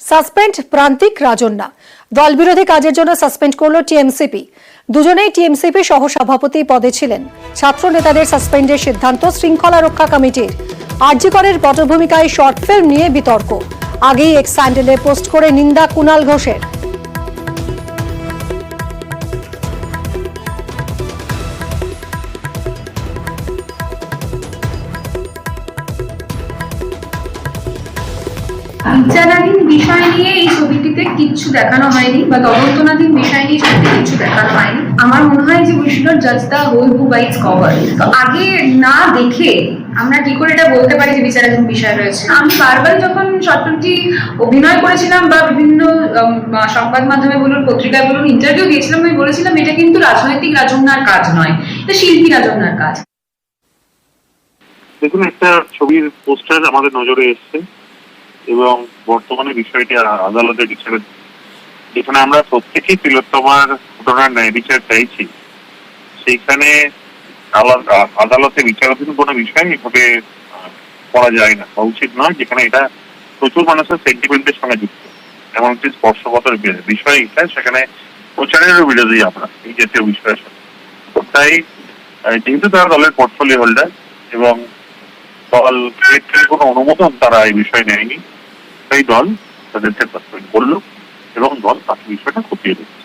Suspend প্রান্তিক রাজন্যা। দল বিরোধী কাজের জন্য সাসপেন্ড করল টিএমসিপি। দুজনেই টিএমসিপি সহ সভাপতি পদে ছিলেন। ছাত্র নেতাদের সাসপেন্ডের সিদ্ধান্ত শৃঙ্খলা রক্ষা কমিটির। আরজি করের পটভূমিকায় শর্ট ফিল্ম নিয়ে বিতর্ক। আগেই এক্স হ্যান্ডেলে পোস্ট করে নিন্দা কুণাল ঘোষের। বিচারাধীন বিষয় নিয়ে এই ছবিটিতে কিচ্ছু দেখানো হয়নি বা তদন্তনাধীন বিষয় নিয়ে ছবিতে কিছু দেখানো হয়নি। আমার মনে হয় যে উই শুড নট জাজ the whole book by its cover. তো আগে না দেখে আমরা কি করে এটা বলতে পারি যে বিচারাধীন বিষয় রয়েছে? আমি বারবার যখন শর্ট ফিল্মটি অভিনয় করেছিলাম বা বিভিন্ন সংবাদ মাধ্যমে বলুন, পত্রিকায় বলুন, ইন্টারভিউ দিয়েছিলাম, আমি বলেছিলাম এটা কিন্তু রাজনৈতিক রাজন্যার কাজ নয়, এটা শিল্পী রাজন্যার কাজ। দেখুন, একটা ছবির পোস্টার আমাদের নজরে এসছে এবং বর্তমানে বিষয়টি আদালতে বিচার, যেখানে আমরা প্রত্যেকেই তিলোত্তমার ঘটনার ন্যায় বিচার চাইছি, সেইখানে আদালতে বিচারাধীন কোনো বিষয় এভাবে করা যায় না বা উচিত নয়, যেখানে এটা প্রচুর মানুষের সেন্টিমেন্টের সঙ্গে যুক্ত। এমন একটি স্পর্শকাতর বিষয় এটা, সেখানে প্রচারেরও বিরোধী আমরা এই জাতীয় বিষয়ের সাথে। তাই যেহেতু তারা দলের পোর্টফোলিও হোল্ডার এবং দল কোনো অনুমোদন তারা এই বিষয়ে নেয়নি, তাই দল তাদেরকে সাসপেন্ড করলো এবং দল বাকি বিষয়টা খতিয়ে দেখছে।